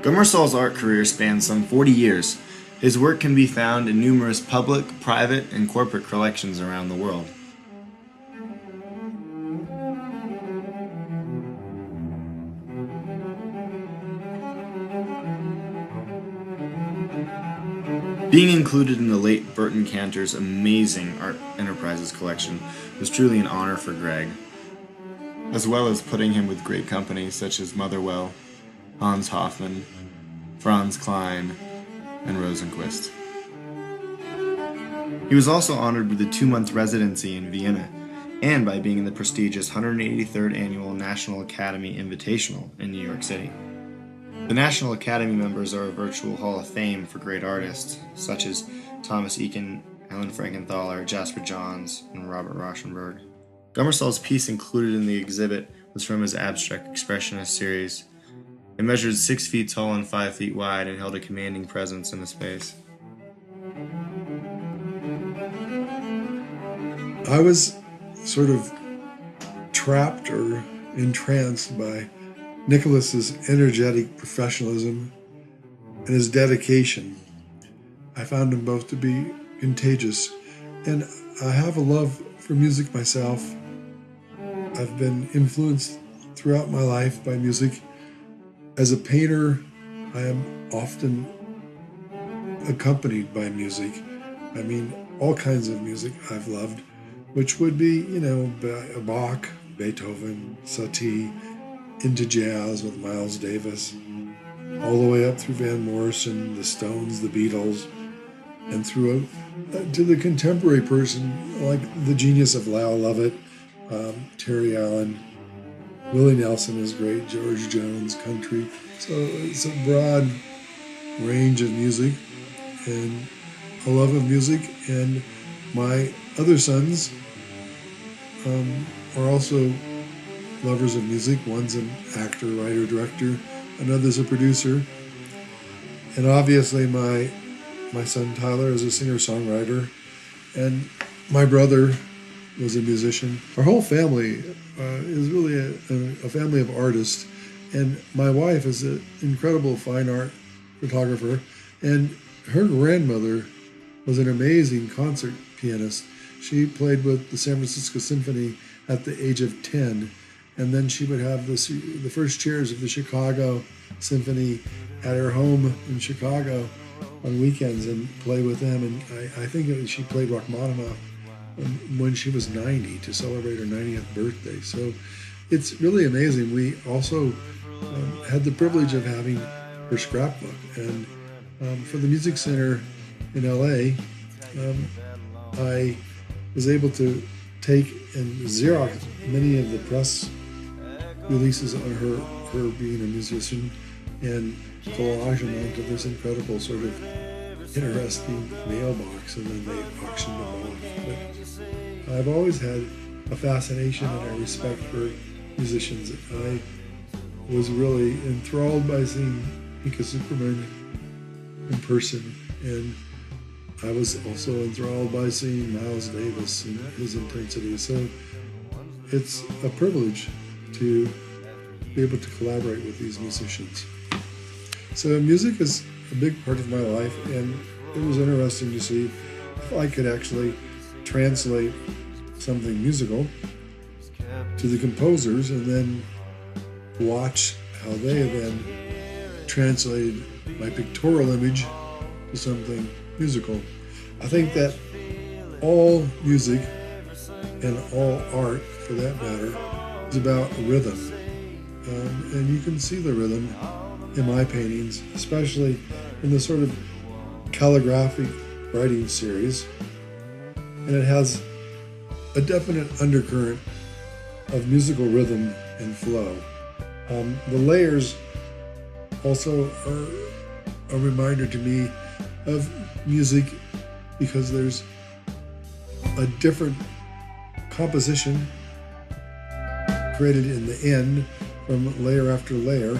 Gummersall's art career spans some 40 years. His work can be found in numerous public, private, and corporate collections around the world. Being included in the late Burton Cantor's amazing Art Enterprises collection was truly an honor for Greg, as well as putting him with great company such as Motherwell, Hans Hofmann, Franz Klein, and Rosenquist. He was also honored with a 2-month residency in Vienna, and by being in the prestigious 183rd Annual National Academy Invitational in New York City. The National Academy members are a virtual Hall of Fame for great artists, such as Thomas Eakins, Helen Frankenthaler, Jasper Johns, and Robert Rauschenberg. Gummersall's piece included in the exhibit was from his Abstract Expressionist series. It measured 6 feet tall and 5 feet wide and held a commanding presence in the space. I was sort of trapped or entranced by Nicholas's energetic professionalism and his dedication. I found them both to be contagious, and I have a love for music myself. I've been influenced throughout my life by music. As a painter, I am often accompanied by music. I mean, all kinds of music I've loved, which would be, Bach, Beethoven, Satie, into jazz with Miles Davis, all the way up through Van Morrison, the Stones, the Beatles, and through to the contemporary person like the genius of Lyle Lovett, Terry Allen, Willie Nelson is great, George Jones, country. So it's a broad range of music and a love of music. And my other sons are also lovers of music. One's an actor, writer, director. Another's a producer. And obviously my son Tyler is a singer-songwriter. And my brother was a musician. Our whole family is really a family of artists. And my wife is an incredible fine art photographer. And her grandmother was an amazing concert pianist. She played with the San Francisco Symphony at the age of 10. And then she would have the first chairs of the Chicago Symphony at her home in Chicago on weekends and play with them. And I think she played Rachmaninoff when she was 90 to celebrate her 90th birthday. So it's really amazing. We also had the privilege of having her scrapbook. And for the Music Center in LA, I was able to take and Xerox many of the press releases on her being a musician and collage them onto this incredible sort of interesting mailbox, and then they auctioned them off. But I've always had a fascination and a respect for musicians. I was really enthralled by seeing Mika Superman in person, and I was also enthralled by seeing Miles Davis and his intensity. So it's a privilege to be able to collaborate with these musicians. So music is a big part of my life, and it was interesting to see if I could actually translate something musical to the composers and then watch how they then translated my pictorial image to something musical. I think that all music and all art, for that matter, is about rhythm. And you can see the rhythm in my paintings, especially in the sort of calligraphic writing series. And it has a definite undercurrent of musical rhythm and flow. The layers also are a reminder to me of music, because there's a different composition created in the end from layer after layer.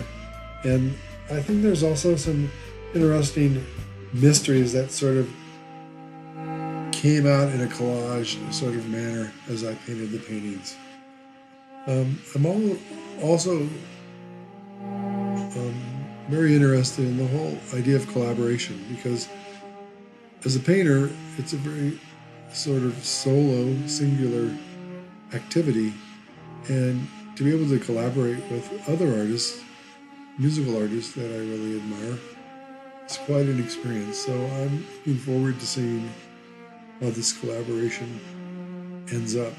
And I think there's also some interesting mysteries that sort of came out in a collage sort of manner as I painted the paintings. I'm also very interested in the whole idea of collaboration because as a painter, it's a very sort of solo, singular activity. And to be able to collaborate with other artists, musical artists that I really admire, it's quite an experience. So I'm looking forward to seeing how this collaboration ends up.